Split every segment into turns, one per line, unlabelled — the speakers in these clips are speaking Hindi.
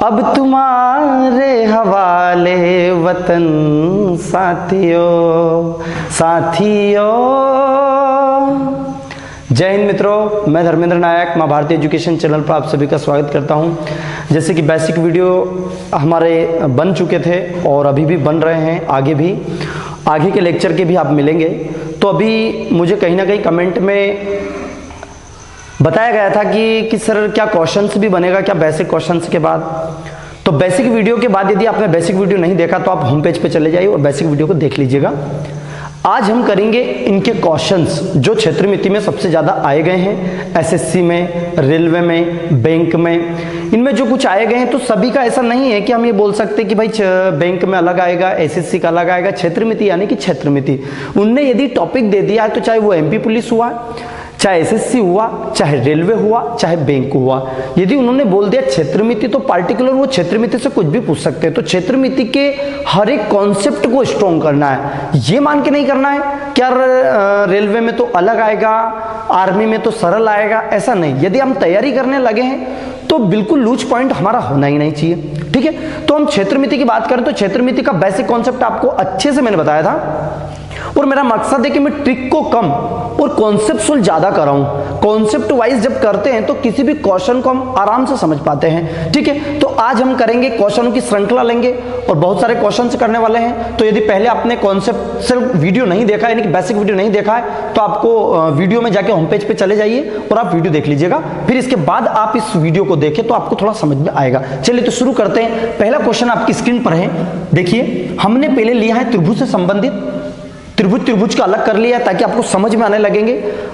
अब तुम्हारे हवाले वतन साथियों साथियों। जय हिंद मित्रों, मैं धर्मेंद्र नायक माँ भारती एजुकेशन चैनल पर आप सभी का स्वागत करता हूँ। जैसे कि बेसिक वीडियो हमारे बन चुके थे और अभी भी बन रहे हैं, आगे के लेक्चर के भी आप मिलेंगे। तो अभी मुझे कहीं ना कहीं कमेंट में बताया गया था कि सर क्या क्वेश्चंस भी बनेगा क्या बेसिक क्वेश्चंस के बाद। तो बेसिक वीडियो के बाद यदि आपने बेसिक वीडियो नहीं देखा तो आप होम पेज पे चले जाइए और बेसिक वीडियो को देख लीजिएगा। आज हम करेंगे इनके क्वेश्चंस जो क्षेत्र मिति में सबसे ज़्यादा आए गए हैं, एसएससी में, रेलवे में, बैंक में। इनमें जो कुछ आए गए हैं तो सभी का ऐसा नहीं है कि हम ये बोल सकते कि भाई बैंक में अलग आएगा, एसएससी का अलग आएगा। क्षेत्र मिति यानी कि क्षेत्र मिति उनने यदि टॉपिक दे दिया है तो चाहे वो एमपी पुलिस हुआ, चाहे एसएससी हुआ, चाहे रेलवे हुआ, चाहे बैंक हुआ, यदि उन्होंने बोल दिया क्षेत्र मिति तो पार्टिकुलर वो क्षेत्र मिति से कुछ भी पूछ सकते हैं। तो क्षेत्र मिति के हर एक कॉन्सेप्ट को स्ट्रॉन्ग करना है, ये मान के नहीं करना है क्या रेलवे में तो अलग आएगा, आर्मी में तो सरल आएगा, ऐसा नहीं। यदि हम तैयारी करने लगे हैं तो बिल्कुल लूज पॉइंट हमारा होना ही नहीं चाहिए, ठीक है। तो हम क्षेत्र मिति की बात करें तो क्षेत्र मिति का बेसिक कॉन्सेप्ट आपको अच्छे से मैंने बताया था और मेरा मकसद है कि मैं ट्रिक को कम और कॉन्सेप्चुअल ज्यादा कराऊं। कॉन्सेप्ट वाइज जब करते हैं तो किसी भी क्वेश्चन को हम आराम से समझ पाते हैं, ठीक है। तो आज हम करेंगे क्वेश्चनों की श्रृंखला लेंगे और बहुत सारे क्वेश्चंस करने वाले हैं। तो यदि पहले आपने कॉन्सेप्चुअल वीडियो नहीं देखा यानी कि बेसिक वीडियो नहीं देखा है तो आपको वीडियो में जाके होम पेज पे चले जाइए और आप वीडियो देख लीजिएगा। फिर इसके बाद आप इस वीडियो को देखें तो आपको थोड़ा समझ में आएगा। चलिए तो शुरू करते हैं। पहला क्वेश्चन आपकी स्क्रीन पर है, देखिए। हमने पहले लिया है त्रिभुज से संबंधित, त्रिभुज का अलग कर लिया ताकि आपको समझ में आने लगेंगे।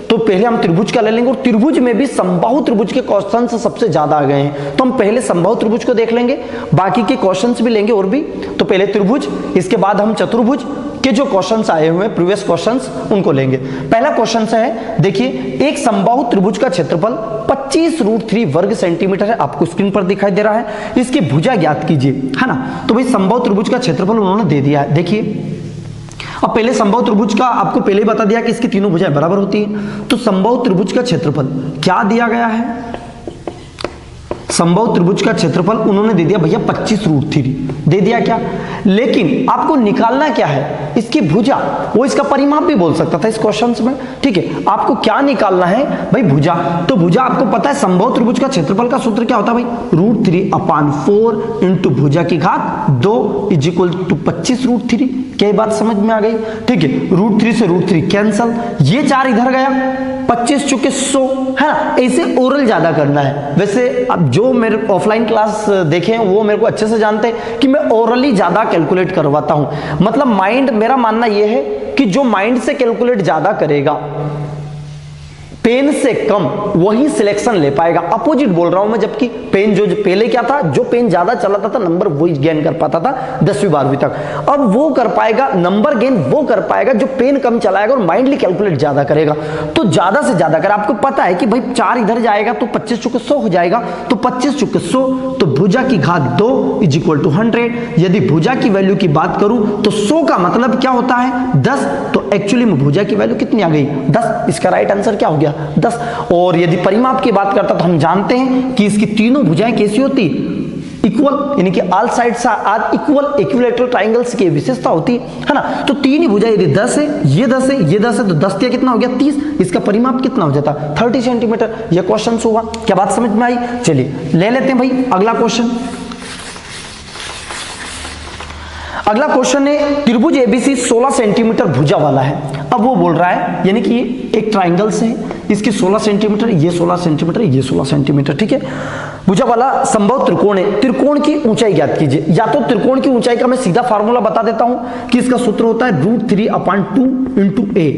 तो पहले हम त्रिभुज का ले लेंगे और त्रिभुज में भी समबाहु त्रिभुज के क्वेश्चंस सबसे ज्यादा आ गए हैं। तो हम पहले समबाहु त्रिभुज को देख लेंगे, बाकी के क्वेश्चंस भी लेंगे और भी। तो पहले त्रिभुज, इसके बाद हम चतुर्भुज के जो क्वेश्चंस आए हुए हैं प्रीवियस क्वेश्चंस उनको लेंगे। पहला क्वेश्चन है, देखिए, एक समबाहु त्रिभुज का क्षेत्रफल 25√3 वर्ग सेंटीमीटर है, आपको स्क्रीन पर दिखाई दे रहा है। इसकी भुजा ज्ञात कीजिए, है ना। तो भाई समबाहु त्रिभुज का क्षेत्रफल उन्होंने दे दिया है, देखिए। अब पहले समबाहु त्रिभुज का आपको पहले ही बता दिया कि इसकी तीनों भुजाएं बराबर होती है। तो समबाहु त्रिभुज का क्षेत्रफल क्या दिया गया है? समबाहु त्रिभुज का क्षेत्रफल उन्होंने दे दिया भैया 25√3 दे दिया क्या, लेकिन आपको निकालना क्या है? इसकी भुजा, वो इसका परिमाप भी बोल सकता था इस क्वेश्चन में, ठीक है। आपको क्या निकालना है भाई? भुजा। तो भुजा आपको पता है समबाहु त्रिभुज का क्षेत्रफल का सूत्र क्या होता है भाई? √3/4 इंटू भुजा की घात 2 इज इक्वल टू 25√3। क्या बात समझ में आ गई? ठीक है। √3 से √3 कैंसल, ये 4 इधर गया, 25 चुके 100, है ना। ऐसे ओरल ज्यादा करना है। वैसे अब जो मेरे ऑफलाइन क्लास देखे हैं वो मेरे को अच्छे से जानते हैं कि मैं ओरली ज्यादा कैलकुलेट करवाता हूं। मतलब माइंड, मेरा मानना यह है कि जो माइंड से कैलकुलेट ज्यादा करेगा, पेन से कम, वही सिलेक्शन ले पाएगा। अपोजिट बोल रहा हूं मैं, जबकि पेन जो पहले क्या था, जो पेन ज्यादा चलाता था नंबर वही गेन कर पाता था 10वीं 12वीं तक। अब वो कर पाएगा, नंबर गेन वो कर पाएगा जो पेन कम चलाएगा और माइंडली कैलकुलेट ज्यादा करेगा। तो ज्यादा से ज्यादा कर, आपको पता है कि भाई 4 इधर जाएगा तो 25 चुके 100 हो जाएगा, तो 25 चुके 100, तो भुजा की घात 2 इज इक्वल टू 100। यदि भुजा की वैल्यू की बात करूं तो 100 का मतलब क्या होता है? 10। तो एक्चुअली में भुजा की वैल्यू कितनी आ गई? 10। इसका राइट आंसर क्या हो गया? 10। और यदि परिमाप की बात करता तो हम जानते हैं कि इसकी तीनों भुजाएं कैसी होती? इक्वल, यानी कि all sides are equal, equilateral triangles की विशेषता होती है ना। तो तीन ही भुजाएं यदि 10 है, ये 10 है, ये 10 है, तो 10 दिया कितना हो गया? 30। इसका परिमाप कितना हो जाता? 30 सेंटीमीटर। यह क्वेश्चन हुआ। क्या बात समझ में आई? चलिए ले लेते हैं भाई अगला क्वेश्चन। अगला क्वेश्चन है, त्रिभुज एबीसी 16 सेंटीमीटर भुजा वाला है। अब वो बोल रहा है, यानी कि एक ट्राइंगल से इसकी 16 सेंटीमीटर, ये 16 सेंटीमीटर, ये 16 सेंटीमीटर, ठीक है। भुजा वाला समबाहु त्रिकोण है, त्रिकोण की ऊंचाई ज्ञात कीजिए। या तो त्रिकोण की ऊंचाई का मैं सीधा फार्मूला बता देता हूं कि इसका सूत्र होता है √3/2 इंटू ए,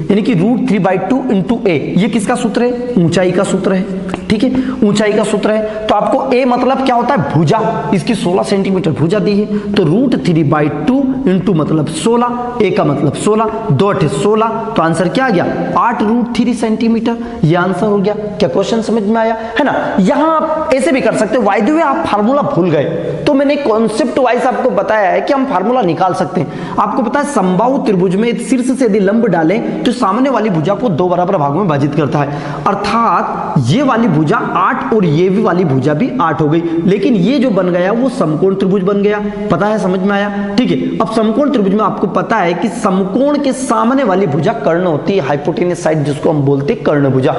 यानी कि √3/2 इंटू ए। ये किसका सूत्र है? ऊंचाई का सूत्र है, ठीक है। ऊंचाई का सूत्र है। तो आपको ए मतलब क्या होता है? भुजा। इसकी 16 सेंटीमीटर भुजा दी है, तो √3/2 इंटू मतलब 16, ए का मतलब 16, 2 8 16, तो आंसर क्या आ गया? 8√3 सेंटीमीटर। ये आंसर हो गया। क्या क्वेश्चन समझ में आया? है ना। यहां आप ऐसे भी कर सकते हो। वाई द वे आप फार्मूला भूल गए तो मैंने कॉन्सेप्ट वाइज आपको बताया है कि हम फार्मूला निकाल सकते हैं। आपको पता है समबाहु त्रिभुज में शीर्ष से यदि लंब डालें तो सामने वाली भुजा को दो बराबर भागों में विभाजित करता है, अर्थात ये वाली भुजा 8 और ये भी वाली भुजा भी 8 हो गई, लेकिन ये जो बन गया वो समकोण त्रिभुज बन गया। पता है, समझ में आया? ठीक है। अब समकोण त्रिभुज में आपको पता है कि समकोण के सामने वाली भुजा कर्ण होती है, हाइपोटेनस साइड जिसको हम बोलते हैं कर्ण भुजा।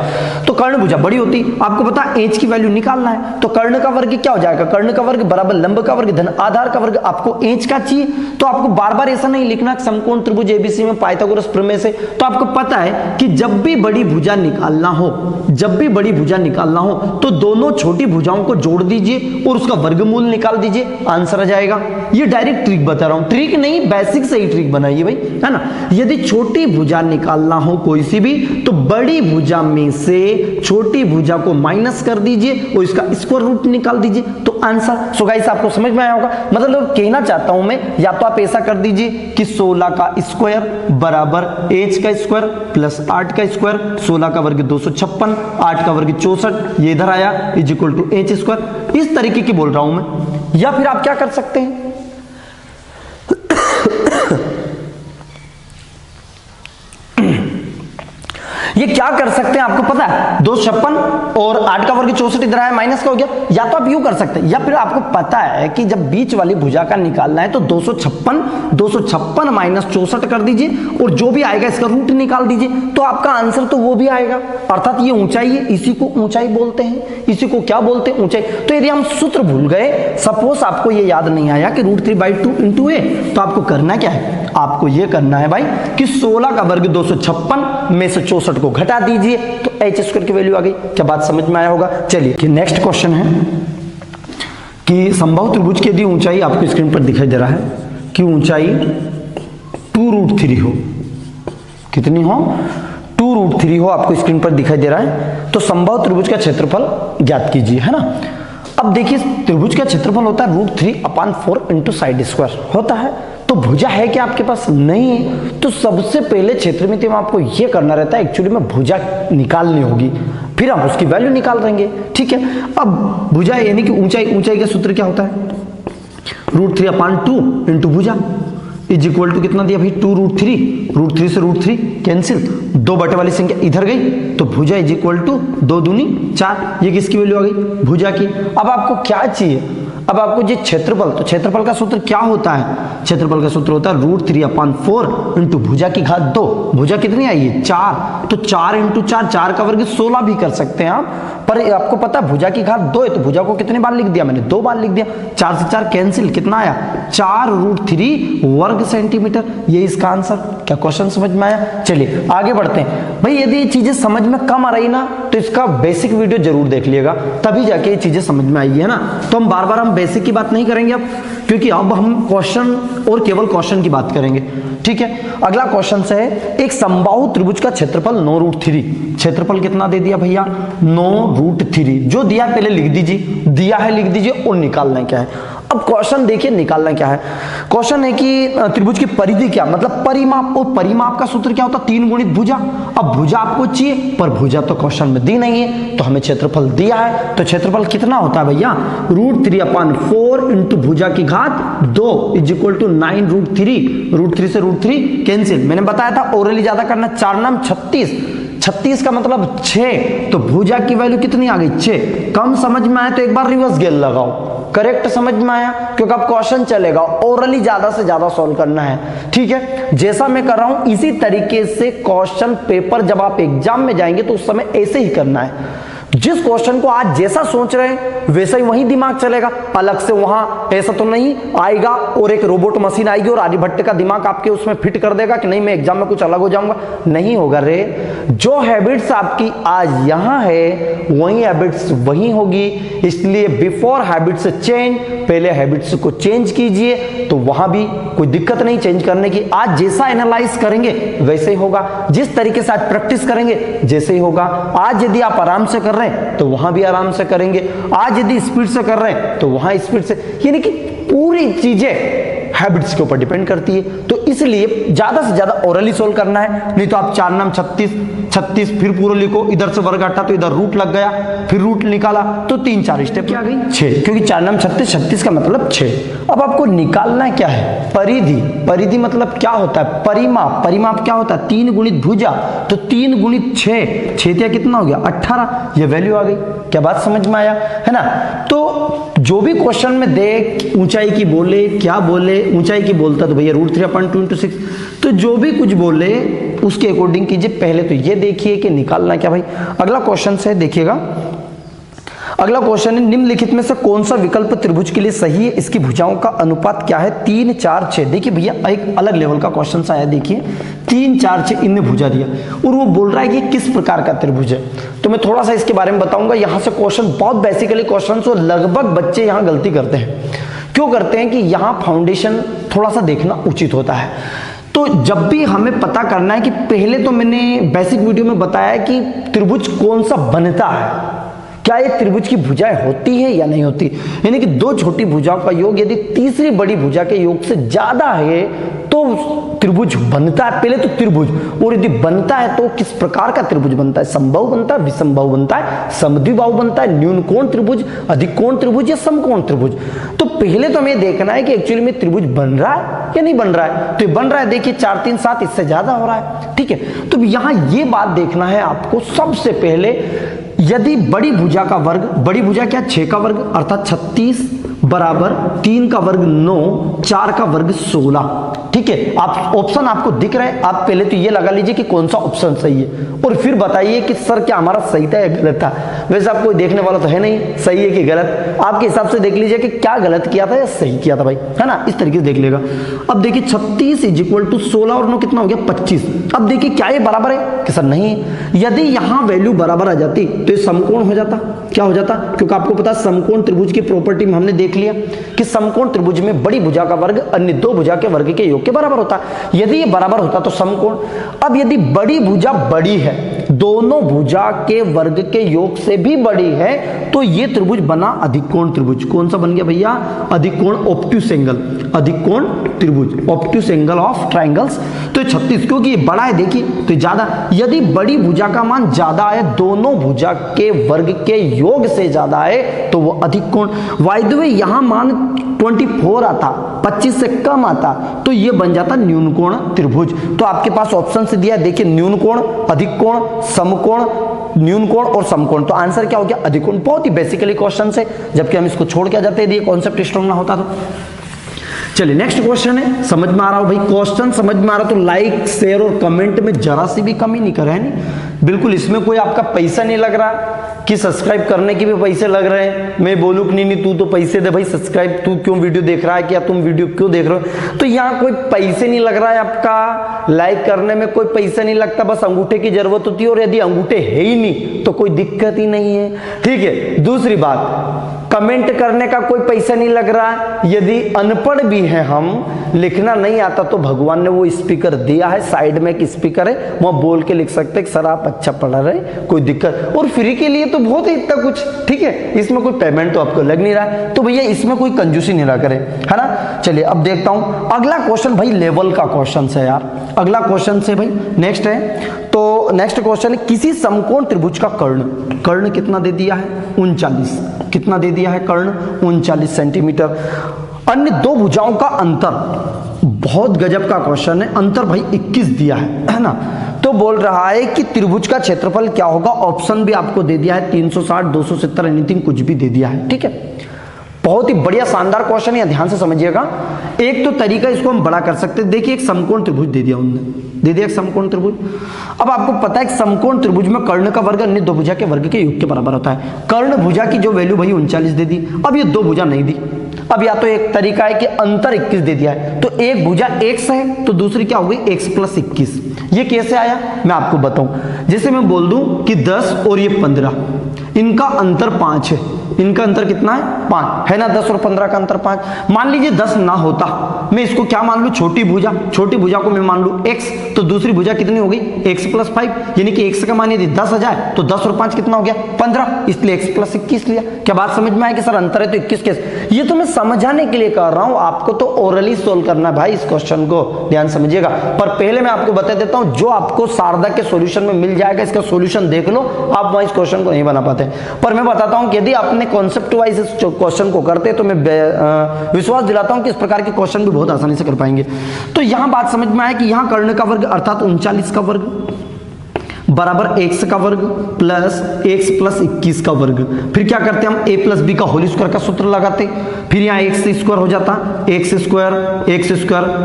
तो कर्ण भुजा बड़ी होती है, आपको पता है एच की वैल्यू निकालना है, तो कर्ण का वर्ग क्या हो जाएगा? कर्ण का वर्ग बराबर लंब का वर्ग धन आधार का वर्ग। आपको एच का चाहिए तो आपको बार बार ऐसा नहीं लिखना समकोण त्रिभुज एबीसी में पाइथागोरस प्रमेय से। तो आपको पता है कि जब भी बड़ी भुजा निकालना हो, जब भी बड़ी भुजा निकालना हो तो दोनों छोटी भुजाओं को जोड़ दीजिए और उसका वर्गमूल निकाल दीजिए, आंसर आ जाएगा। ये डायरेक्ट ट्रिक बता रहा हूं, ट्रिक नहीं बेसिक से ही ट्रिक बनाइए भाई, है ना। यदि छोटी भुजा निकालना हो कोई सी भी तो बड़ी भुजा में से छोटी भुजा को माइनस कर दीजिए और इसका स्क्वायर रूट निकाल दीजिए तो आंसर। सो गाइस आपको समझ में आया होगा, मतलब कहना चाहता हूं मैं, या तो आप ऐसा कर दीजिए कि 16 का स्क्वायर बराबर एच का स्क्वायर प्लस 8 का स्क्वायर, 16 का वर्ग 256, 8 का वर्ग 64, ये इधर आया is equal to H square. इस तरीके की बोल रहा हूं मैं। या फिर आप क्या कर सकते हैं, ये क्या कर सकते हैं आपको पता है, 256 और 8 का वर्ग 64 इधर आया माइनस का हो गया। या तो आप यूं कर सकते हैं, या फिर आपको पता है कि जब बीच वाली भुजा का निकालना है तो 256 माइनस 64 कर दीजिए और जो भी आएगा इसका रूट निकाल दीजिए तो आपका आंसर तो वो भी आएगा। अर्थात ये ऊंचाई है, इसी को ऊंचाई बोलते हैं, इसी को क्या बोलते हैं? ऊंचाई। तो यदि हम सूत्र भूल गए, सपोज आपको ये याद नहीं आया कि √3/2 इंटू ए, तो आपको करना क्या है? आपको ये करना है भाई कि 16 का वर्ग 256 में से 64 को घटा दीजिए तो एच स्क्वायर की वैल्यू आ गई। क्या बात समझ में आया होगा? चलिए कि नेक्स्ट क्वेश्चन है कि समबाहु त्रिभुज की यदि ऊंचाई आपको स्क्रीन पर दिखाई दे रहा है कि ऊंचाई 2√3 हो, कितनी हो? 2√3 हो, आपको स्क्रीन पर दिखाई दे रहा है। तो समबाहु त्रिभुज का क्षेत्रफल ज्ञात कीजिए, है ना। अब देखिए त्रिभुज का क्षेत्रफल होता है √3/4 इंटू साइड स्क्वायर होता है। तो भुजा है कि आपके पास नहीं है, तो सबसे पहले क्षेत्र में आपको यह करना रहता है, एक्चुअली में भुजा निकालनी होगी, फिर हम उसकी वैल्यू निकाल देंगे। ठीक है। अब भुजा यानी कि ऊंचाई का सूत्र क्या होता है? √3/2 इंटू भुजा इज इक्वल टू कितना दिया भाई? 2√3, √3 से √3 कैंसिल, 2 बटे वाली संख्या इधर गई तो भुजा इज इक्वल टू 2 दूनी 4। ये किसकी वैल्यू आ गई? भुजा की। अब आपको क्या चाहिए? अब आपको ये क्षेत्रफल, तो क्षेत्रफल का सूत्र क्या होता है? क्षेत्रफल का सूत्र होता है √3/4 इंटू भुजा की घात 2। भुजा कितनी आई है? 4। तो 4 इंटू 4, 4 का वर्ग 16 भी कर सकते हैं आप, पर आपको पता है भुजा की घात 2 है तो भुजा को कितने बार लिख दिया मैंने? 2 बार लिख दिया। 4 से 4 कैंसिल, कितना आया? 4√3 वर्ग सेंटीमीटर। ये इसका आंसर। क्या क्वेश्चन समझ में आया? चलिए आगे बढ़ते हैं भाई। यदि ये चीजें समझ में कम आ रही ना तो इसका बेसिक वीडियो जरूर देख लिएगा, तभी जाके ये चीजें समझ में आएगी, है ना। तो हम बार बार हम बेसिक की बात नहीं करेंगे अब, क्योंकि अब हम क्वेश्चन और केवल क्वेश्चन की बात करेंगे। ठीक है। अगला क्वेश्चन से है, एक समबाहु त्रिभुज का क्षेत्रफल 9√3। क्षेत्रफल कितना दे दिया भैया? 9√3। जो दिया पहले लिख दीजिए, दिया है लिख दीजिए और निकालना क्या है। अब क्वेश्चन देखिए निकालना क्या है। क्वेश्चन है कि त्रिभुज की परिधि क्या, मतलब परिमाप, और परिमाप का सूत्र क्या होता है? 3 गुणित भुजा। अब भुजा आपको चाहिए पर भुजा तो क्वेश्चन में दी नहीं है, तो हमें क्षेत्रफल दिया है, तो क्षेत्रफल कितना होता है भैया? √3/4 इंटू भुजा की घात 2 इज इक्वल टू 9√3। √3 से √3 कैंसिल। मैंने बताया था ओरली ज्यादा करना, 4 नाम 36, 36 का मतलब 6, तो भुजा की वैल्यू कितनी आ गई? 6। कम समझ में आया तो एक बार रिवर्स गेल लगाओ। करेक्ट समझ में आया? क्योंकि अब क्वेश्चन चलेगा, ओरली ज्यादा से ज्यादा सॉल्व करना है। ठीक है। जैसा मैं कर रहा हूं इसी तरीके से क्वेश्चन पेपर जब आप एग्जाम में जाएंगे तो उस समय ऐसे ही करना है। जिस क्वेश्चन को आज जैसा सोच रहे हैं वैसा ही वही दिमाग चलेगा, अलग से वहां ऐसा तो नहीं आएगा और एक रोबोट मशीन आएगी और आर्यभट्ट का दिमाग आपके उसमें फिट कर देगा कि नहीं मैं एग्जाम में कुछ अलग हो जाऊंगा। नहीं होगा रे। जो हैबिट्स आपकी आज यहां है वही हैबिट्स वही होगी, इसलिए बिफोर हैबिट्स चेंज, पहले हैबिट्स को चेंज कीजिए तो वहां भी कोई दिक्कत नहीं चेंज करने की। आज जैसा एनालाइज करेंगे वैसे ही होगा, जिस तरीके से आज प्रैक्टिस करेंगे जैसे ही होगा। आज यदि आप आराम से कर रहे हैं तो वहां भी आराम से करेंगे, आज यदि स्पीड से कर रहे हैं तो वहां स्पीड से, यानी कि पूरी चीजें हैबिट्स के ऊपर डिपेंड करती है। तो इसलिए ज्यादा से ज्यादा ओरली सोल्व करना है, नहीं तो आप 4 नाम 36 फिर पूरा लिखो, इधर से वर्ग हटा तो इधर रूट लग गया, फिर रूट निकाला तो 3-4 स्टेप क्या गई 6, क्योंकि 4 नाम 36 का मतलब 6। अब आपको निकालना क्या है, परिधि। परिधि मतलब क्या होता है, परिमाप। परिमाप क्या होता है, 3 गुणित भुजा, तो 3 गुणित 6, 6 कितना हो गया 18, ये वैल्यू आ गई। क्या बात समझ में आया है ना। तो जो भी क्वेश्चन में दे, ऊंचाई की बोले, क्या बोले, ऊंचाई की बोलता तो भैया √3/2 × 6, तो जो भी कुछ बोले उसके अकॉर्डिंग कीजिए। पहले तो ये देखिए कि निकालना क्या भाई। अगला क्वेश्चन से देखिएगा, अगला क्वेश्चन है निम्नलिखित में से कौन सा विकल्प त्रिभुज के लिए सही है, इसकी भुजाओं का अनुपात क्या है 3, 4, 6। देखिए भैया एक अलग लेवल का क्वेश्चन आया, देखिए 3, 4, 6 इनने भुजा दिया और वो बोल रहा है कि किस प्रकार का त्रिभुज है। तो मैं थोड़ा सा इसके बारे में बताऊंगा। यहाँ से क्वेश्चन बहुत बेसिकली क्वेश्चन तो लगभग बच्चे यहाँ गलती करते हैं। क्यों करते हैं कि यहाँ फाउंडेशन थोड़ा सा देखना उचित होता है। तो जब भी हमें पता करना है कि पहले तो मैंने बेसिक वीडियो में बताया कि त्रिभुज कौन सा बनता है, क्या ये त्रिभुज की भुजाएं होती है या नहीं होती, यानी कि 2 छोटी भुजाओं का योग यदि तीसरी बड़ी भुजा के योग से ज्यादा है तो त्रिभुज बनता है। पहले तो त्रिभुज, और यदि बनता है तो किस प्रकार का त्रिभुज बनता है, समबाहु बनता है, विषमबाहु बनता है, समद्विबाहु बनता है, न्यून कोण त्रिभुज, अधिक कोण त्रिभुज या समकोण त्रिभुज। तो पहले तो हमें देखना है कि एक्चुअली में त्रिभुज बन रहा है या नहीं बन रहा है। तो बन रहा है, देखिए 4, 3, 7 इससे ज्यादा हो रहा है, ठीक है। तो यहाँ ये बात देखना है आपको सबसे पहले, यदि बड़ी भुजा का वर्ग, बड़ी भुजा क्या 6 का वर्ग अर्थात 36 बराबर 3 का वर्ग 9, 4 का वर्ग 16, ठीक है। आप ऑप्शन आपको दिख रहे हैं, आप पहले तो ये लगा लीजिए कि कौन सा ऑप्शन सही है और फिर बताइए कि सर क्या हमारा सही था या गलत था। वैसे आपको देखने वाला तो है नहीं सही है कि गलत, आपके हिसाब से देख लीजिए कि क्या गलत किया था या सही किया था भाई, है ना। इस तरीके से देख लेगा। अब देखिए 36 = 16 और 9 कितना हो गया 25। अब देखिए क्या ये बराबर है कि सर नहीं है। यदि यहाँ वैल्यू बराबर आ जाती तो ये समकोण हो जाता। क्या हो जाता, क्योंकि आपको पता समकोण त्रिभुज की प्रॉपर्टी में हमने देख लिया कि समकोण त्रिभुज में बड़ी भुजा का वर्ग अन्य 2 भुजा के वर्ग के योग के बराबर होता है। यदि ये बराबर होता तो समकोण। अब यदि बड़ी भुजा बड़ी है, दोनों भुजा के वर्ग के योग से भी बड़ी है, तो ये त्रिभुज बना अधिकोण त्रिभुज। कौन सा बन गया भैया, अधिकोण, ऑब्ट्यूस एंगल, अधिकोण त्रिभुज, ऑब्ट्यूस एंगल ऑफ ट्राइंगल्स। तो 36 क्योंकि ये बड़ा है, देखिए तो ज्यादा। यदि बड़ी भुजा का मान ज्यादा है, दोनों भुजा के वर्ग के योग से ज्यादा है, तो वो अधिकोण। बाय द वे यहां मान 24 आता, 25 से कम आता, तो ये बन जाता न्यून कोण त्रिभुज। तो आपके पास ऑप्शन से दिया, देखिए न्यून कोण, अधिक कोण, समकोण, न्यून कोण और समकोण। तो आंसर क्या हो गया अधिकोण। बहुत ही बेसिकली क्वेश्चन से, जबकि हम इसको छोड़ के आ जाते हैं, ये कॉन्सेप्ट स्ट्रांग ना होता तो। चलिए नेक्स्ट क्वेश्चन है, समझ में आ रहा हो भाई, क्वेश्चन समझ में आ रहा तो लाइक शेयर और कमेंट में जरा सी भी कमी नहीं करे, नहीं बिल्कुल। इसमें कोई आपका पैसा नहीं लग रहा कि सब्सक्राइब करने के भी पैसे लग रहे हैं। मैं बोलूँ कि नहीं तू तो पैसे दे भाई, सब्सक्राइब तू क्यों वीडियो देख रहा है, क्या तुम वीडियो क्यों देख रहे हो, तो यहाँ कोई पैसे नहीं लग रहा है आपका। लाइक करने में कोई पैसा नहीं लगता, बस अंगूठे की जरूरत होती है, और यदि अंगूठे है ही नहीं तो कोई दिक्कत ही नहीं है, ठीक है। दूसरी बात, कमेंट करने का कोई पैसा नहीं लग रहा। यदि अनपढ़ भी है हम, लिखना नहीं आता, तो भगवान ने वो स्पीकर दिया है, साइड में एक स्पीकर है, वहां बोल के लिख सकते हैं कि सर आप अच्छा पढ़ा रहे, कोई दिक्कत। और फ्री के लिए तो बहुत ही इतना कुछ, ठीक है, इसमें कोई पेमेंट तो आपको लग नहीं रहा है, तो भैया इसमें कोई कंजूसी नहीं रहा करे, है ना। चलिए अब देखता हूं अगला क्वेश्चन, भाई लेवल का क्वेश्चन है यार। अगला क्वेश्चन से भाई नेक्स्ट है, तो नेक्स्ट क्वेश्चन है किसी समकोण त्रिभुज का कर्ण, कर्ण कितना दे दिया है 39, कितना दे दिया है कर्ण 39 सेंटीमीटर। अन्य 2 भुजाओं का अंतर, बहुत गजब का क्वेश्चन है, अंतर भाई 21 दिया है ना। तो बोल रहा है कि त्रिभुज का क्षेत्रफल क्या होगा, ऑप्शन भी आपको दे दिया है 360, 270, एनीथिंग कुछ भी दे दिया है, ठीक है। बहुत ही बढ़िया शानदार क्वेश्चन है, ध्यान से समझिएगा। एक तो तरीका इसको हम बड़ा कर सकते हैं, देखिए एक समकोण त्रिभुज दे दिया उन्होंने, दे दिया एक समकोण त्रिभुज। अब आपको पता है कि समकोण त्रिभुज में कर्ण का वर्ग अन्य 2 भुजा के वर्ग के योग के बराबर होता है। कर्ण भुजा की जो वैल्यू भाई 39 दे दी, अब ये 2 भुजा नहीं दी। अब या तो एक तरीका है कि अंतर 21 दे दिया है, तो एक भुजा x है तो दूसरी क्या होगी x + 21। ये कैसे आया मैं आपको बताऊं। जैसे मैं बोल दूं कि 10 और ये 15, इनका अंतर 5 है, इनका अंतर कितना है 5 है ना, 10 और 15 का अंतर 5। मान लीजिए 10 ना होता, मैं इसको क्या मान लूं, छोटी भुजा, छोटी भुजा को मैं मान लूं x, तो दूसरी भुजा कितनी होगी x + 5, यानी कि x का मान यदि 10 आ जाए तो 10 और 5 कितना हो गया 15, इसलिए x + 21 लिया। क्या बात समझ में आया कि सर अंतर है तो 21 कैसे? ये तो मैं समझाने के लिए कर रहा हूं, आपको तो ओरली सोल्व करना है भाई, इस क्वेश्चन को ध्यान समझिएगा। पर पहले मैं आपको बता देता हूं, जो आपको शारदा के सॉल्यूशन में मिल जाएगा इसका सॉल्यूशन देख लो, आप वहां इस क्वेश्चन को नहीं बना पाते। पर मैं बताता हूं कि यदि आपने कॉन्सेप्ट वाइज इस क्वेश्चन को करते तो मैं विश्वास दिलाता हूं कि इस प्रकार के क्वेश्चन भी बहुत आसानी से कर पाएंगे। तो यहां बात समझ में आया कि यहां कर्ण का वर्ग अर्थात 39 का वर्ग बराबर x का वर्ग प्लस x + 21 का वर्ग। फिर क्या करते हैं हम a + b का होल स्क्वायर का सूत्र लगाते, फिर यहाँ x² हो जाता, x²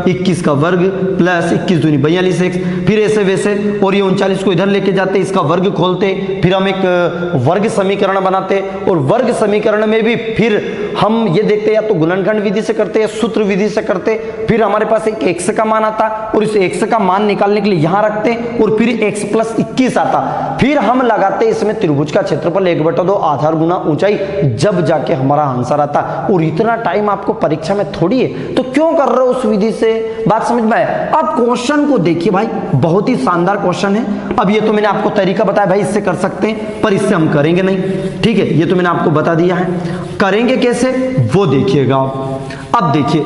21 का वर्ग प्लस 21 दूनी 42x, फिर ऐसे वैसे, और ये 39 को इधर लेके जाते, इसका वर्ग खोलते, फिर हम एक वर्ग समीकरण बनाते, और वर्ग समीकरण में भी फिर हम ये देखते या तो गुणनखंड विधि से करते या सूत्र विधि से करते। फिर हमारे पास एक x का मान आता और इस x का मान निकालने के लिए यहां रखते, और फिर x + 21 आता, फिर हम लगाते इसमें त्रिभुज का क्षेत्रफल 1/2 आधार गुना ऊंचाई, जब जाके हमारा आंसर आता। और इतना टाइम आपको परीक्षा में थोड़ी है, तो क्यों कर रहे हो उस विधि से? बात समझ में आए? अब क्वेश्चन को देखिए भाई, बहुत ही शानदार क्वेश्चन है। अब ये तो मैंने आपको तरीका बताया भाई, इससे कर सकते हैं, पर इससे हम करेंगे नहीं, ठीक है, ये तो मैंने आपको बता दिया है। करेंगे कैसे वो देखिएगा। अब देखिए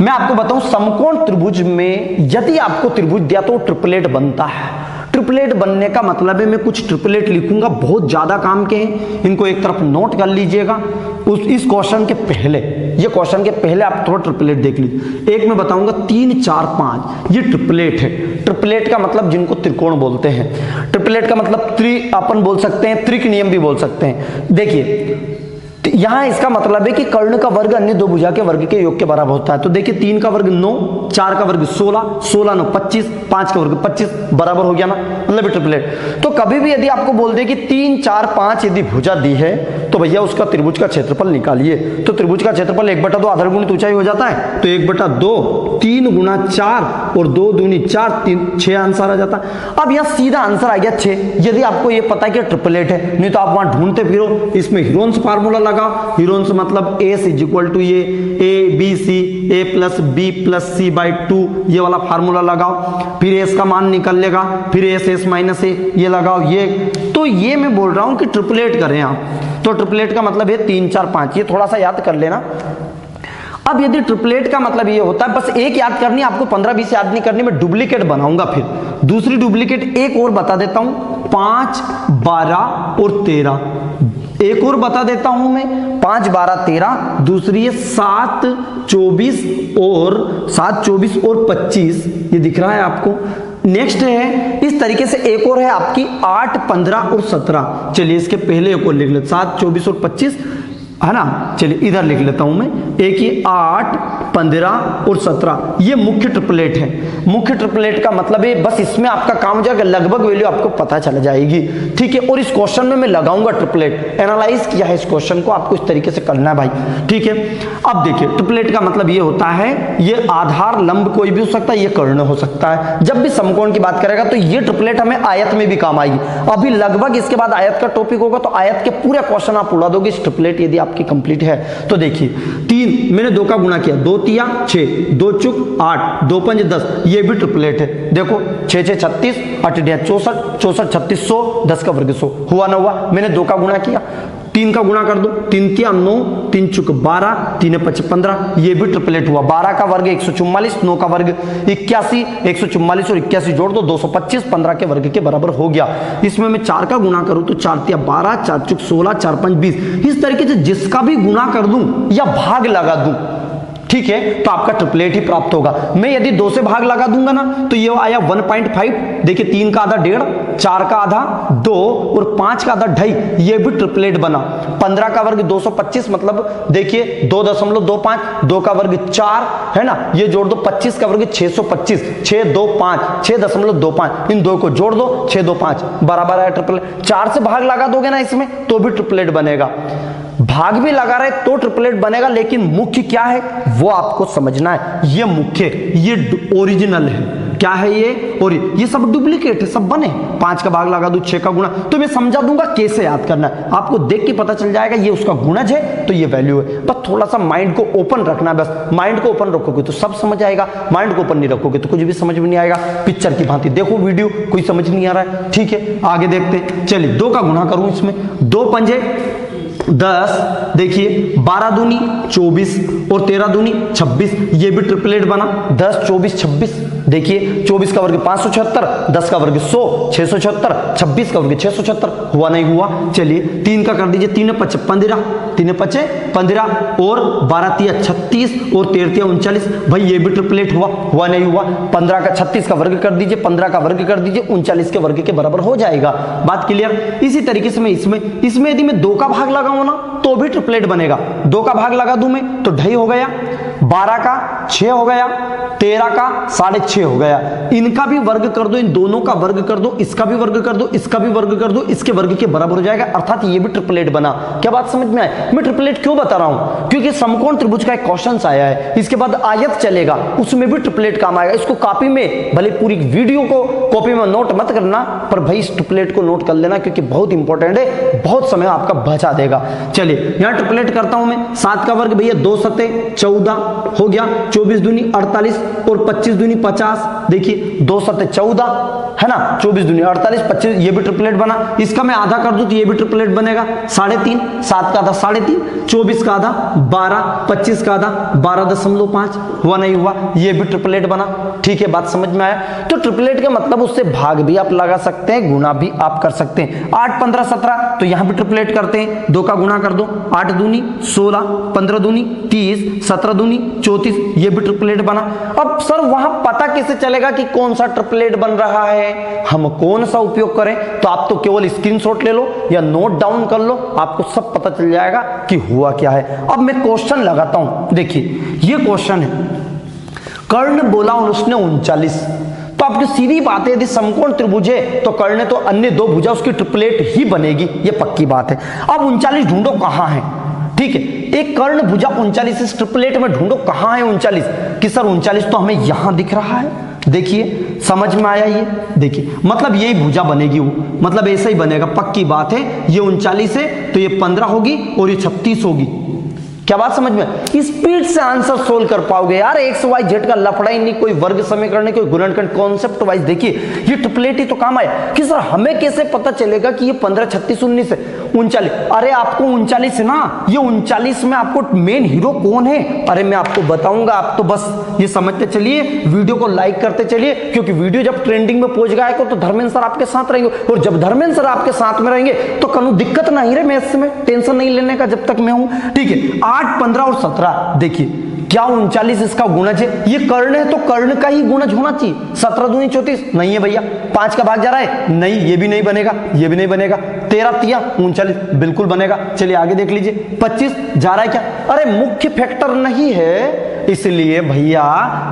मैं आपको बताऊं, समकोण त्रिभुज में यदि आपको त्रिभुज दिया तो ट्रिपलेट बनता है। ट्रिपलेट बनने का मतलब है मैं कुछ ट्रिपलेट लिखूंगा, बहुत ज्यादा काम के हैं, इनको एक तरफ नोट कर लीजिएगा। इस क्वेश्चन के पहले, ये क्वेश्चन के पहले आप थोड़ा ट्रिपलेट देख लीजिए। एक मैं बताऊंगा 3 4 5, ये ट्रिपलेट है। ट्रिपलेट का मतलब जिनको त्रिकोण बोलते हैं, ट्रिपलेट का मतलब अपन बोल सकते हैं, त्रिक नियम भी बोल सकते हैं। देखिए यहां इसका मतलब है कि कर्ण का वर्ग अन्य दो भुजा के वर्ग के योग के बराबर होता है। तो देखिए 3 का वर्ग 9, 4 का वर्ग 16, 16 9 25, 5 का वर्ग 25, बराबर हो गया ना, मतलब ट्रिपलेट। तो कभी भी यदि आपको बोल दे कि 3 4 5 यदि भुजा दी है तो भैया उसका त्रिभुज का क्षेत्रफल निकालिए। तो त्रिभुज का क्षेत्रफल 1/2 आधार गुणित ऊंचाई हो जाता है, तो 1/2 3 गुना 4 और 2 दूनी 4 3 6 आंसर आ जाता है। अब यहां सीधा आंसर आ गया 6, यदि आपको ये पता है कि ट्रिपलेट है, नहीं तो आप वहां ढूंढते फिरो। इसमें हीरोन्स फार्मूला लगाओ, हीरोन्स मतलब S = ये ABC A + B + C/2, ये वाला फार्मूला लगाओ, फिर S का मान निकल लेगा, फिर S - A ये लगाओ। ये तो ये मैं बोल रहा हूं कि ट्रिपलेट करें आप, तो ट्रिपलेट का मतलब है 3 4 5, ये थोड़ा सा याद कर लेना। अब यदि ट्रिपलेट का मतलब ये होता है, बस एक याद करनी, आपको 15-20 याद नहीं करनी, मैं डुप्लीकेट बनाऊंगा। फिर दूसरी डुप्लीकेट एक और बता देता हूं, 5 12 और 13, एक और बता देता हूं मैं, 5 12 13, दूसरी है 7 24 और 25, ये दिख रहा है आपको। नेक्स्ट है इस तरीके से एक और है आपकी 8 15 और 17। चलिए इसके पहले एक और लिख लेते, 7 24 और 25 है ना। चलिए इधर लिख लेता हूं मैं, एक ये 8 15 और 17, ये मुख्य ट्रिपलेट है। मुख्य ट्रिपलेट का मतलब है बस इसमें आपका काम हो जाएगा, लगभग वैल्यू आपको पता चल जाएगी, ठीक है। और इस क्वेश्चन में मैं लगाऊंगा ट्रिपलेट, एनालाइज किया है इस क्वेश्चन को, आपको इस तरीके से करना है भाई, ठीक है। अब देखिए ट्रिपलेट का मतलब ये होता है, ये आधार लंब कोई भी हो सकता है, ये कर्ण हो सकता है। जब भी समकोण की बात करेगा तो ये ट्रिपलेट हमें आयत में भी काम आएगी। अभी लगभग इसके बाद आयत का टॉपिक होगा, तो आयत के पूरे क्वेश्चन आप उड़ा दोगे इस ट्रिपलेट यदि आपकी कंप्लीट है तो। देखिए 3 मैंने 2 का गुणा किया, 2 3 6, 2 चुक 8, 2 5 10, ये भी ट्रिपलेट है। देखो 6 6 36, 8 8 64, 64 36 100, 10 का वर्ग 100, हुआ ना हुआ? मैंने 2 का गुणा किया, 3 का गुणा कर दो, 3 3 9, 3 चुक 12, 3 5 15, ये भी ट्रिपलेट हुआ। 12 का वर्ग 144, 9 का वर्ग 81, 144 और 81 जोड़ दो 225, 15 के वर्ग के बराबर हो गया। इसमें मैं 4 का गुणा करूं तो 4 3 12, 4 चुक 16, 4 5 20, इस तरीके से जिसका भी गुणा कर दूं या भाग लगा दूं, ठीक है, तो आपका ट्रिपलेट ही प्राप्त होगा। मैं यदि 2 से भाग लगा दूंगा ना तो ये आया 1.5, देखिए 3 का आधा 1.5, 4 का आधा 2 और 5 का आधा 2.5, ये भी ट्रिपलेट बना। 15 का वर्ग 225, मतलब देखिए 2.25, 2 का वर्ग 4 है ना, ये जोड़ दो, 25 का वर्ग 625, 6 2 5, 6.25, इन दो को जोड़ दो, 6 2 5 बराबर है ट्रिपलेट। 4 से भाग लगा दोगे ना इसमें तो भी ट्रिपलेट बनेगा, भाग भी लगा रहे तो ट्रिपलेट बनेगा, लेकिन मुख्य क्या है वो आपको समझना है। ये मुख्य, ये ओरिजिनल है, क्या है ये, और ये सब डुप्लीकेट है, सब बने। 5 का भाग लगा दूं, 6 का गुणा, तो मैं समझा दूंगा कैसे याद करना है, आपको देख के पता चल जाएगा ये उसका गुणज है तो ये वैल्यू है। बस थोड़ा सा माइंड को ओपन रखना है, बस माइंड को ओपन रखोगे तो सब समझ आएगा, माइंड को ओपन नहीं रखोगे तो कुछ भी समझ में नहीं आएगा। पिक्चर की भांति देखो वीडियो, कोई समझ नहीं आ रहा है, ठीक है आगे देखते। चलिए 2 का गुणा करूं इसमें, 2 पंजे 10, देखिए 12 दूनी 24 और 13 दूनी 26, ये भी ट्रिपलेट बना। 10 24 26, देखिए 24 का वर्ग 576, 10 का वर्ग 100 676, 26 का वर्ग 676, हुआ नहीं हुआ। चलिए 3 का कर दीजिए, 3 5 15, 3 5 15 और 12 3 36 और 13 3 39, भाई ये भी ट्रिपलेट हुआ, हुआ नहीं हुआ। 15 का 36 का वर्ग कर दीजिए, 15 का वर्ग कर दीजिए, 39 के वर्ग के बराबर हो जाएगा। बात क्लियर। इसी तरीके से मैं इसमें यदि मैं 2 का भाग लगाऊं ना तो भी ट्रिपलेट बनेगा। 2 का भाग लगा दूं मैं तो ढाई हो गया, 12 का 6 हो गया, 13 का 6.5 हो गया। इनका भी वर्ग कर दो, इन दोनों का वर्ग कर दो, इसका भी वर्ग कर दो, इसका भी वर्ग कर दो, इसके वर्ग के बराबर हो जाएगा, अर्थात ये भी ट्रिपलेट बना। क्या बात समझ में आए? मैं ट्रिपलेट क्यों बता रहा हूं, क्योंकि समकोण त्रिभुज का एक क्वेश्चन आया है, इसके बाद आयत चलेगा, उसमें भी ट्रिपलेट काम आएगा। इसको कॉपी में, भले पूरी वीडियो को कॉपी में नोट मत करना, पर भाई इस ट्रिपलेट को नोट कर लेना, क्योंकि बहुत इंपॉर्टेंट है, बहुत समय आपका बचा देगा। चलिए यहां ट्रिपलेट करता हूं मैं। 7 का वर्ग भैया 2 7 14 हो गया, 24 दूनी 48 और 25 दूनी 50, देखिए 2 7 14 है ना, 24 दूनी 48 25, ये भी ट्रिपलेट बना। इसका मैं आधा कर दूं तो ये भी ट्रिपलेट बनेगा, 3.5, 7 का आधा 3.5, 24 का आधा 12, 25 का आधा 12.5, हुआ नहीं हुआ, ये भी ट्रिपलेट बना। ठीक है, बात समझ में आया। तो ट्रिपलेट का मतलब उससे भाग भी आप लगा सकते हैं, गुणा भी आप कर सकते हैं। 8 15 17, तो यहां भी ट्रिपलेट करते हैं, 2 का गुणा कर दो, 8 दूनी 16, 15 दूनी 30, 17 दूनी 34, ये भी ट्रिपलेट बना। अब सर वहां पता कैसे चलेगा कि कौन सा ट्रिपलेट बन रहा है, हम कौन सा उपयोग करें? तो आप तो केवल स्क्रीनशॉट ले लो या नोट डाउन कर लो, आपको सब पता चल जाएगा कि हुआ क्या है। अब मैं क्वेश्चन लगाता हूं, देखिए ये क्वेश्चन है, कर्ण बोला उसने 39, तो आपकी सीधी बात है, यदि समकोण त्रिभुज है तो कर्ण तो अन्य 2 भुजा उसकी ट्रिपलेट ही बनेगी, ये पक्की बात है। अब 39 ढूंढो कहां है, ठीक है, एक कर्ण भुजा 39 इस ट्रिपलेट में ढूंढो कहां है 39, कि सर 39 तो हमें यहां दिख रहा है, देखिए समझ में आया ये, देखिए मतलब यही भुजा बनेगी, वो मतलब ऐसा ही बनेगा, पक्की बात है। ये 39 है तो ये 15 होगी और ये 36 होगी। क्या बात समझ में? स्पीड से आंसर सोल्व कर पाओगे यार, एक्स वाई जेड का लफड़ा ही नहीं, कोई वर्ग समीकरण, कोई गुणनखंड, कॉन्सेप्ट वाइज देखिए ये ट्रिपलेट ही तो काम आया। कि सर हमें कैसे पता चलेगा कि ये 15 36 19 है 39? अरे आपको 39 है ना, ये 39 में आपको मेन हीरो कौन है, अरे मैं आपको बताऊंगा, आप तो बस ये समझते चलिए, वीडियो को लाइक करते चलिए, क्योंकि वीडियो जब ट्रेंडिंग में पहुंच गया तो धर्मेंद्र सर आपके साथ रहेंगे, और जब धर्मेंद्र सर आपके साथ में रहेंगे तो कनु दिक्कत नहीं रहे मैथ्स में, टेंशन नहीं लेने का जब तक मैं हूं, ठीक है। 8 15 और 17, देखिए क्या 39 इसका गुणज है, ये कर्ण है तो कर्ण का ही गुणज होना चाहिए। 17 दूनी 34 नहीं है भैया, 5 का भाग जा रहा है नहीं, ये भी नहीं बनेगा, ये भी नहीं बनेगा। 13 3 39 बिल्कुल बनेगा। चलिए आगे देख लीजिए, 25 जा रहा है क्या, अरे मुख्य फैक्टर नहीं है, इसलिए भैया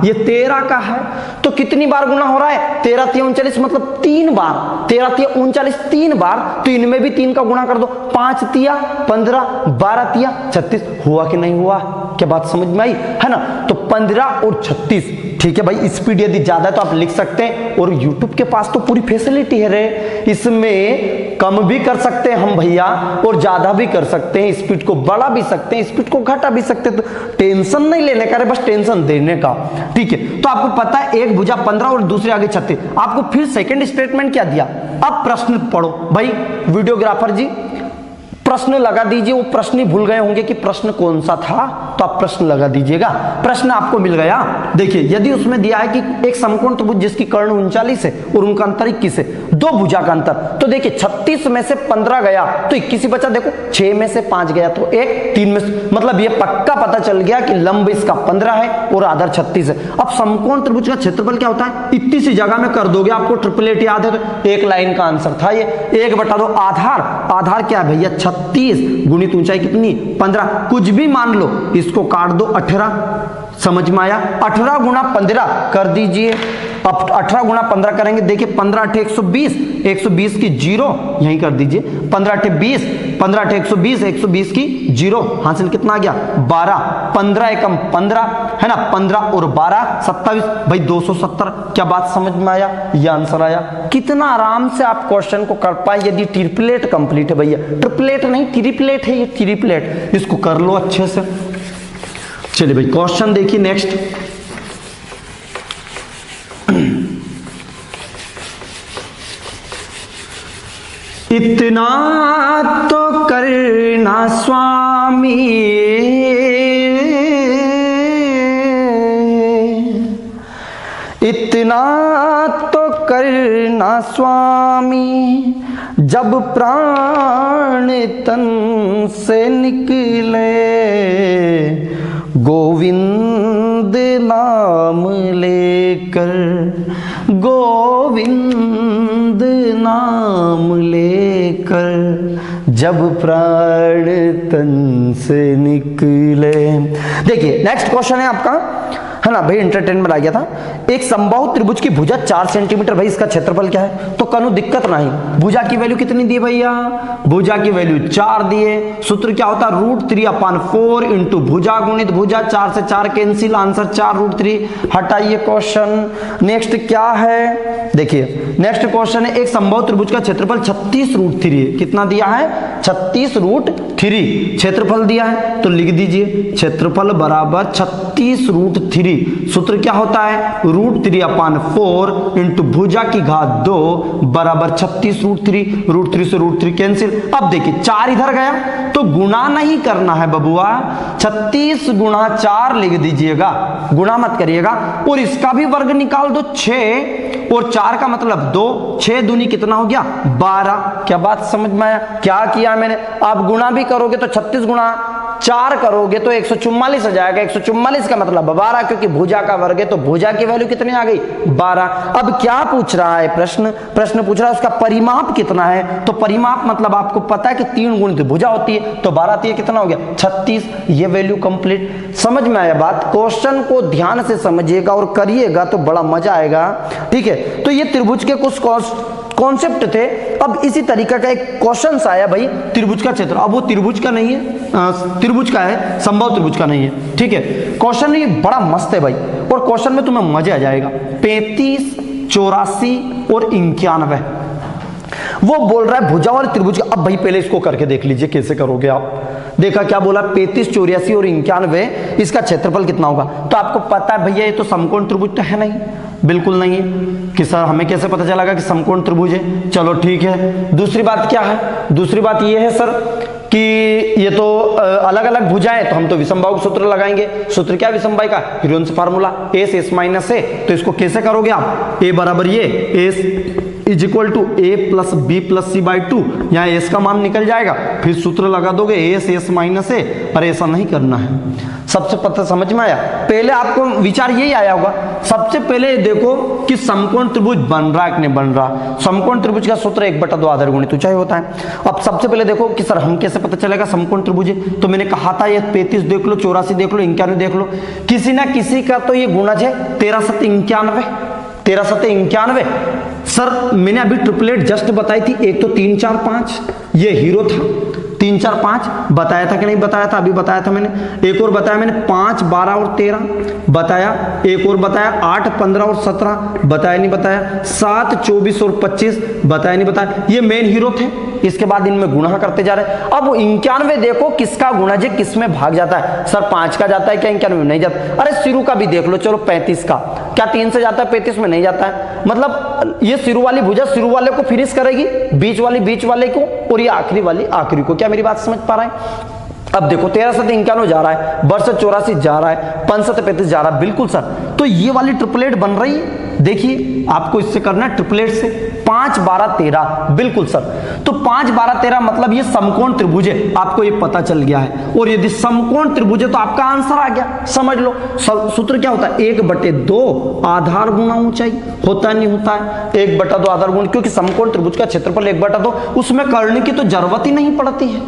ये 13 का है, तो कितनी बार गुना हो रहा है, 13 3 39 मतलब 3 बार, 13 3 39 3 बार, तो इनमें भी 3 का गुणा कर दो, 5 3 15 12 3 36, हुआ कि नहीं हुआ? क्या बात समझ में आई है ना? तो 15 और 36, ठीक है भाई। स्पीड यदि ज्यादा है तो आप लिख सकते हैं, और YouTube के पास तो पूरी फैसिलिटी है रे, इसमें कम भी कर सकते हैं हम भैया और ज्यादा भी कर सकते हैं, स्पीड को बढ़ा भी सकते हैं, स्पीड को घटा भी सकते हैं, तो टेंशन नहीं लेने का, बस टेंशन देने का, ठीक है। तो आपको पता है एक भुजा 15 और दूसरे आगे 36, आपको फिर सेकंड स्टेटमेंट क्या दिया, अब प्रश्न पढ़ो भाई। वीडियोग्राफर जी प्रश्न लगा दीजिए, वो प्रश्न ही भूल गए होंगे कि प्रश्न कौन सा था, तो आप प्रश्न लगा दीजिएगा। प्रश्न आपको मिल गया, देखिए यदि उसमें दिया है कि एक समकोण त्रिभुज जिसकी कर्ण 39 है और उनका अंतर 21 है, 2 भुजा का अंतर, तो देखिए 36 में से 15 गया तो 21 ही बचा, देखो 6 में से 5 गया तो 1, 3 में से, मतलब ये पक्का पता चल गया कि लंब इसका 15 है और आधार 36 है। अब समकोण त्रिभुज का क्षेत्रफल क्या होता है, इतनी सी जगह में कर दोगे, आपको ट्रिपलेट याद है तो एक लाइन का आंसर था ये, 1/2 आधार, आधार क्या है भैया 36 गुणित ऊंचाई कितनी 15, कुछ भी मान लो, इसको काट दो 18, समझ में आया। 18 गुणा 15 कर दीजिए। अब 18 गुणा 15 करेंगे, देखिए 15 8 120, 120 की 0 यहीं कर दीजिए। 15 8 20, 15 8 120, 120 की 0, हासिल कितना आ गया 12, 15 एकम 15 है ना, 15 और 12 27, भाई 270। क्या बात समझ में आया, ये आंसर आया। कितना आराम से आप क्वेश्चन को कर पाए यदि ट्रिपलेट कंप्लीट है भैया, ट्रिपलेट नहीं ट्रिपलेट है ये, ट्रिपलेट, इसको कर लो अच्छे से। चलिए भाई क्वेश्चन देखिए नेक्स्ट। इतना तो करना स्वामी, इतना तो करना स्वामी, जब प्राण तन से निकले, गोविंद नाम लेकर, गोविंद नाम लेकर, जब प्राण तन से निकले। देखिए नेक्स्ट क्वेश्चन है आपका, है ना भाई, एंटरटेनमेंट आ गया था। एक समबाहु त्रिभुज की भुजा 4 सेंटीमीटर, भाई इसका क्षेत्रफल क्या है, तो कनु दिक्कत नहीं। भुजा की वैल्यू कितनी दी भैया, भुजा की वैल्यू 4 दिए। सूत्र क्या होता है, √3/4 इंटू भुजा गुणित भुजा, 4 से 4 कैंसिल, आंसर 4 √3। हटाइए क्वेश्चन। नेक्स्ट क्या है, देखिए नेक्स्ट क्वेश्चन है, एक समबाहु त्रिभुज का क्षेत्रफल 36 √3 है। कितना दिया है, 36 √3 क्षेत्रफल दिया है, तो लिख दीजिए क्षेत्रफल बराबर 36 √3। सूत्र क्या होता है, √3/4 इंटू भुजा की घात 2 बराबर 36 √3, √3 से √3 कैंसिल। अब देखिए 4 इधर गया तो गुणा नहीं करना है बबुआ, 36 गुणा 4 लिख दीजिएगा, गुणा मत करिएगा। और इसका भी वर्ग निकाल दो, 6 और 4 का मतलब 2, 6 दूनी कितना हो गया 12। क्या बात समझ में आया, क्या किया मैंने। आप गुणा भी करोगे तो 36 गुणा 4 करोगे तो 144 हो जाएगा, 144 का मतलब 12, क्योंकि भुजा का वर्ग है, तो भुजा की वैल्यू कितनी आ गई 12। अब क्या पूछ रहा है प्रश्न, प्रश्न पूछ रहा है उसका परिमाप कितना है, तो परिमाप मतलब आपको पता है कि 3 गुणित भुजा होती है, तो 12 3 कितना हो गया 36, ये वैल्यू कंप्लीट। समझ में आया बात, क्वेश्चन को ध्यान से समझिएगा और करिएगा तो बड़ा मजा आएगा, ठीक है। तो ये त्रिभुज के कुछ कॉन्सेप्ट थे। अब इसी तरीके का एक क्वेश्चन आया भाई, त्रिभुज का क्षेत्र, अब वो त्रिभुज का नहीं है, त्रिभुज का है, समबाहु त्रिभुज का नहीं है, ठीक है। क्वेश्चन ये बड़ा मस्त है भाई, और क्वेश्चन में तुम्हें मजा आ जाएगा। 35, 84 और 91 वो बोल रहा है भुजा और त्रिभुज का। अब भाई पहले इसको करके देख लीजिए कैसे करोगे आप। देखा क्या बोला, 35, 84 और 91, इसका क्षेत्रफल कितना होगा। तो आपको पता है भैया ये तो समकोण त्रिभुज तो है नहीं, बिल्कुल नहीं है कि सर हमें कैसे पता चलेगा कि समकोण त्रिभुज है। चलो ठीक है, दूसरी बात क्या है, दूसरी बात ये है सर कि ये तो अलग अलग भुजाएं, तो हम तो विषमबाहु सूत्र लगाएंगे। सूत्र क्या विषमबाहु का, Huygens formula, S S minus A. तो इसको कैसे करोगे आप, ए बराबर ये S is equal to A plus B plus C by 2, यहाँ एस का मान निकल जाएगा, फिर सूत्र लगा दोगे एस एस माइनस ए। अरे ऐसा नहीं करना है, सबसे पता समझ में आया। पहले आपको विचार यही आया होगा, सबसे पहले देखो कि समकोण त्रिभुज बन रहा है कि नहीं बन रहा। समकोण त्रिभुज का सूत्र 1/2 आधार गुणित ऊंचाई होता है। अब सबसे पहले देखो कि सर हम कैसे पता चलेगा समकोण त्रिभुज है, तो मैंने कहा था ये 35 देख लो, 84 देख लो, 91 देख लो, किसी ना किसी का तो ये गुणज है 13 7 91, 13 7 91। सर मैंने अभी ट्रिपलेट जस्ट बताई थी, एक तो 3 4 5 ये हीरो था, 3 4 5 बताया था कि नहीं बताया था, अभी बताया था मैंने। एक और बताया मैंने 5 12 और 13 बताया, एक और बताया 8 15 और 17 बताया नहीं बताया, 7 24 और 25 बताया नहीं बताया। ये मेन हीरो थे, इसके बाद इनमें गुणा करते जा रहे हैं। अब 91 देखो किसका गुणज है, किसमें भाग जाता है। सर 5 का जाता है क्या 91 में नहीं जाता। अरे सिरू का भी देख लो, चलो 35 का क्या 3 से जाता है 35 में नहीं जाता है। मतलब ये सिरू वाली भुजा सिरू वाले को फिनिश करेगी, बीच वाली बीच वाले को, और ये आखिरी वाली आखिरी को। क्या मेरी बात समझ पा रहा है। अब देखो 13 7 91 जा रहा है, 12 84 जा रहा है, 5 7 35 जा रहा है, बिल्कुल सर। तो ये वाली ट्रिपलेट बन रही है, देखिए आपको इससे करना है ट्रिपलेट से 5 12 13, बिल्कुल सर। तो 5 12 13 मतलब ये समकोण त्रिभुज है, आपको ये पता चल गया है। और यदि समकोण त्रिभुज है तो आपका आंसर आ गया, समझ लो। सूत्र क्या होता है, 1/2 आधार गुणा ऊंचाई, होता नहीं होता है 1/2 आधार गुण, क्योंकि समकोण त्रिभुज का क्षेत्रफल 1/2, उसमें करने की तो जरूरत ही नहीं पड़ती है।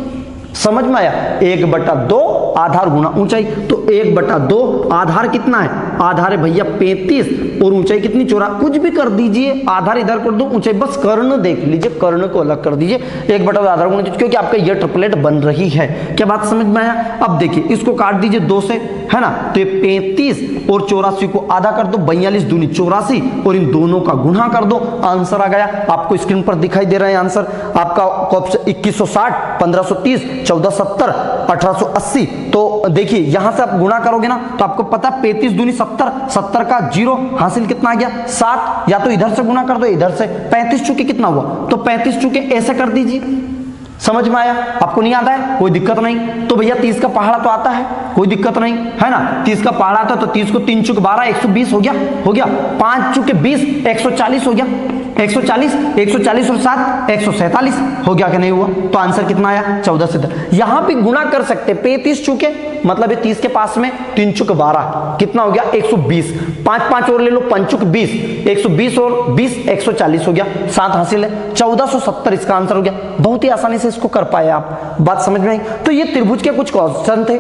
समझ में आया? 1/2 आधार गुना ऊंचाई, तो 1/2 आधार कितना है? आधार है भैया 35 और ऊंचाई कितनी 84। कुछ भी कर दीजिए, आधार इधर कर दो, ऊंचाई बस कर्ण देख लीजिए, कर्ण को अलग कर दीजिए। 1/2 आधार गुना, क्योंकि आपका ये ट्रिपलेट बन रही है। क्या बात समझ में आया? अब देखिए इसको काट दीजिए 2 से, है ना, तो ये 35 और 84 को आधा कर दो, 42 दूनी 84 और इन दोनों का गुणा कर दो, आंसर आ गया। आपको स्क्रीन पर दिखाई दे रहा है आंसर आपका 2160, 1530, 1470, 1880। तो देखिए यहां से आप गुणा करोगे ना तो आपको पता 35 दूनी 70, 70 का 0 हासिल कितना आ गया 7। या तो इधर से गुणा कर दो, इधर से 35 चुके कितना हुआ, तो 35 चुके ऐसे कर दीजिए। समझ में आया? आपको नहीं आता है कोई दिक्कत नहीं। तो भैया 30 का पहाड़ा तो आता है, कोई दिक्कत नहीं, है ना। 30 का पहाड़ा आता है तो 30 को 3 चुक 12, 120 हो गया। 5 चुके 20, 140 हो गया। 140 और 7 147 हो गया कि नहीं हुआ? तो आंसर कितना आया 14 से 10। यहां भी गुणा कर सकते, 35 चुके मतलब 30 के पास में 3 चुक 12 कितना हो गया 120। 5 और ले लो, 5 चुक 20, 120 और 20 140 हो गया। 7 हासिल है, 1470 इसका आंसर हो गया। बहुत ही आसानी से इसको कर पाए आप, बात समझ में आई? तो ये त्रिभुज के कुछ क्वेश्चन थे।